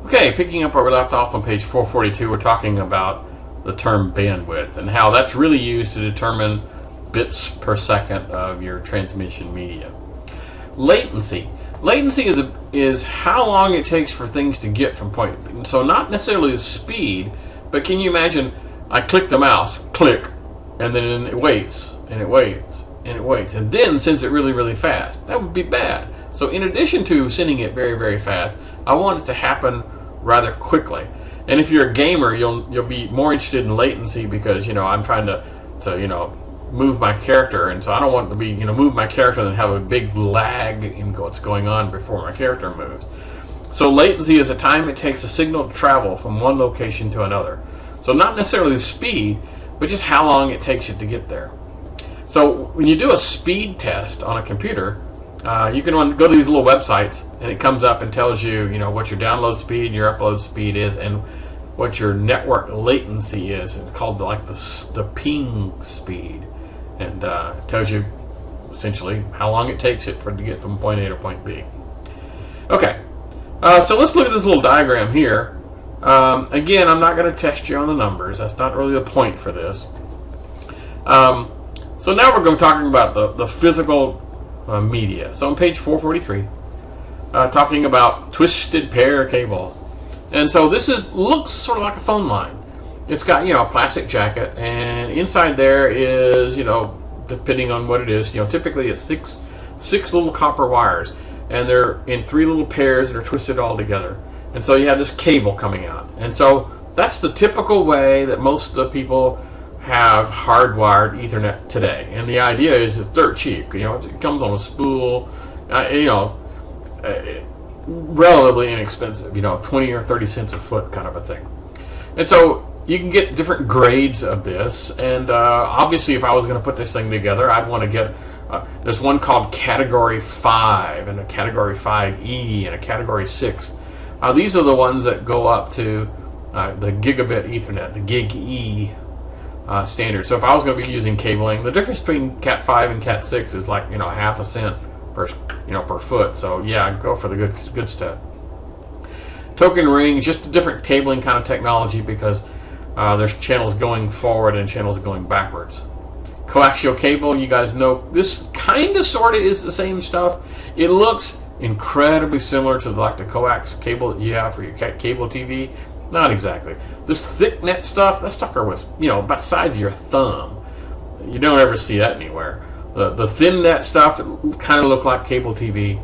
Okay, picking up where we left off on page 442, we're talking about the term bandwidth and how that's really used to determine bits per second of your transmission media. Latency. Latency is how long it takes for things to get from point. So not necessarily the speed, but can you imagine I click the mouse, click, and then it waits, and it waits, and it waits, and then sends it really, really fast. That would be bad. So in addition to sending it very, very fast, I want it to happen rather quickly. And if you're a gamer, you'll be more interested in latency because I'm trying to move my character, and so I don't want to be move my character and have a big lag in what's going on before my character moves. So latency is the time it takes a signal to travel from one location to another. So not necessarily the speed, but just how long it takes it to get there. So when you do a speed test on a computer, you can go to these little websites, and it comes up and tells you, what your download speed, your upload speed is, and what your network latency is. It's called the ping speed, and it tells you essentially how long it takes it to get from point A to point B. Okay, so let's look at this little diagram here. Again, I'm not going to test you on the numbers. That's not really the point for this. So now we're going to be talking about the physical media. So on page 443, talking about twisted pair cable. And so this looks sort of like a phone line. It's got a plastic jacket, and inside there is depending on what it is, typically it's six little copper wires, and they're in 3 little pairs that are twisted all together. And so you have this cable coming out, and so that's the typical way that most people have hardwired Ethernet today. And the idea is that they're cheap. It comes on a spool, relatively inexpensive. 20 or 30 cents a foot kind of a thing. And so you can get different grades of this. And obviously, if I was going to put this thing together, I'd want to get. There's one called Category 5 and a Category 5E and a Category 6. These are the ones that go up to the gigabit Ethernet, the Gig E standard. So if I was going to be using cabling, the difference between Cat 5 and Cat 6 is like half a cent per per foot. So yeah, go for the good stuff. Token ring, just a different cabling kind of technology because there's channels going forward and channels going backwards. Coaxial cable, you guys know this kind of sort of is the same stuff. It looks incredibly similar to the coax cable that you have for your cable TV. Not exactly. This thick net stuff, that sucker was about the size of your thumb. You don't ever see that anywhere. The thin net stuff kind of look like cable TV.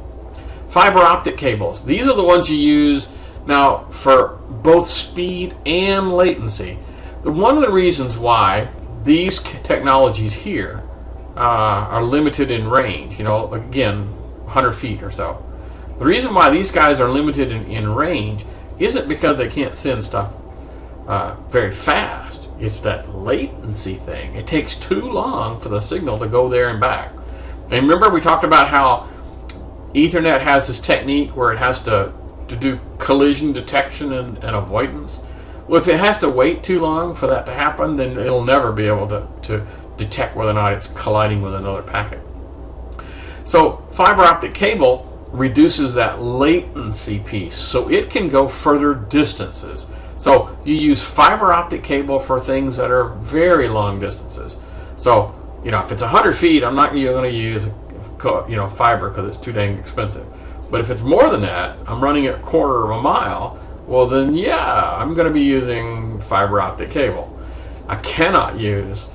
Fiber optic cables. These are the ones you use now for both speed and latency. One of the reasons why these technologies here are limited in range, again, 100 feet or so. The reason why these guys are limited in range isn't because they can't send stuff very fast. It's that latency thing. It takes too long for the signal to go there and back. And remember we talked about how Ethernet has this technique where it has to do collision detection and avoidance. Well, if it has to wait too long for that to happen, then it'll never be able to detect whether or not it's colliding with another packet. So fiber optic cable reduces that latency piece, so it can go further distances. So you use fiber optic cable for things that are very long distances. So if it's 100 feet, I'm not going to use fiber because it's too dang expensive. But if it's more than that, I'm running it a quarter of a mile. Well, then yeah, I'm going to be using fiber optic cable. I cannot use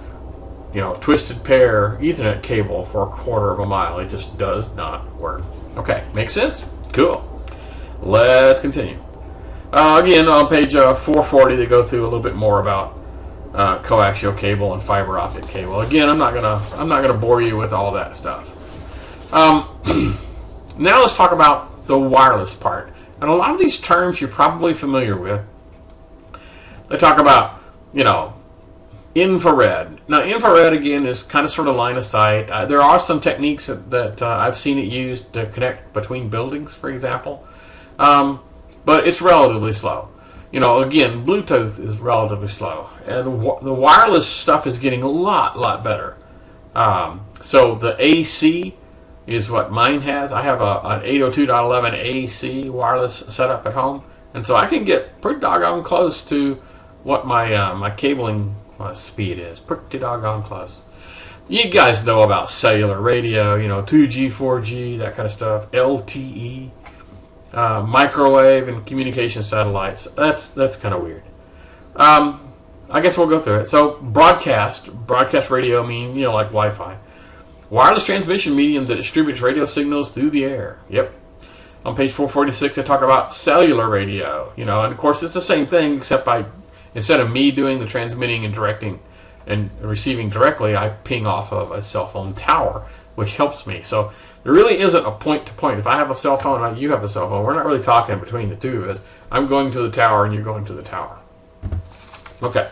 twisted pair Ethernet cable for a quarter of a mile. It just does not work. Okay, makes sense? Cool. Let's continue. Again, on page 440, they go through a little bit more about coaxial cable and fiber optic cable. Again, I'm not gonna bore you with all that stuff. Now let's talk about the wireless part. And a lot of these terms you're probably familiar with. They talk about infrared. Now, infrared, again, is kind of sort of line of sight. There are some techniques that I've seen it used to connect between buildings, for example. But it's relatively slow. Again, Bluetooth is relatively slow. And the wireless stuff is getting a lot better. So the AC is what mine has. I have an 802.11 AC wireless setup at home. And so I can get pretty doggone close to what my my cabling speed is. Pretty doggone close. You guys know about cellular radio, you know, 2G, 4G, that kind of stuff, LTE, microwave, and communication satellites. That's kind of weird. I guess we'll go through it. So broadcast radio, mean, you know, like Wi-Fi. Wireless transmission medium that distributes radio signals through the air. Yep. On page 446, they talk about cellular radio. You know, and of course it's the same thing, except instead of me doing the transmitting and directing and receiving directly, I ping off of a cell phone tower, which helps me. So there really isn't a point-to-point. If I have a cell phone and you have a cell phone, we're not really talking between the two of us. I'm going to the tower and you're going to the tower. Okay.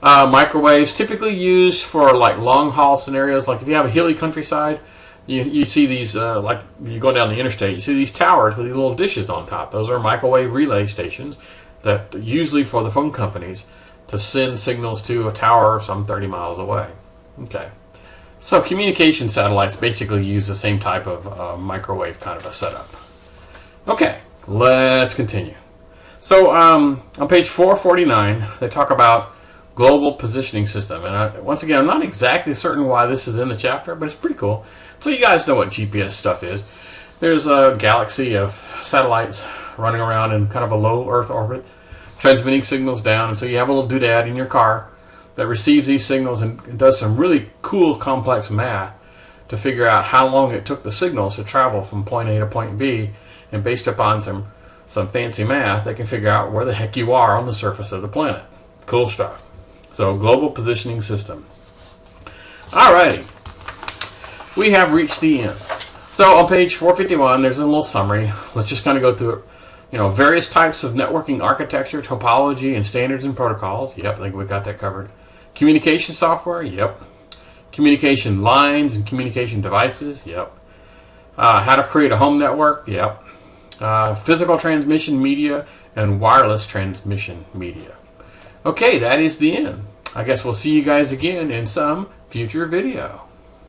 Microwaves typically used for like long haul scenarios, like if you have a hilly countryside, you see these like you go down the interstate, you see these towers with these little dishes on top. Those are microwave relay stations that usually for the phone companies to send signals to a tower some 30 miles away. Okay, so communication satellites basically use the same type of microwave kind of a setup. Okay, let's continue. So on page 449, they talk about global positioning system. And once again, I'm not exactly certain why this is in the chapter, but it's pretty cool. So you guys know what GPS stuff is. There's a galaxy of satellites running around in kind of a low Earth orbit, transmitting signals down. And so you have a little doodad in your car that receives these signals and does some really cool, complex math to figure out how long it took the signals to travel from point A to point B. And based upon some fancy math, they can figure out where the heck you are on the surface of the planet. Cool stuff. So, global positioning system. Alrighty. We have reached the end. So, on page 451, there's a little summary. Let's just kind of go through it. You know, various types of networking architecture, topology, and standards and protocols. Yep, I think we got that covered. Communication software. Yep. Communication lines and communication devices. Yep. How to create a home network. Yep. Physical transmission media and wireless transmission media. Okay, that is the end. I guess we'll see you guys again in some future video.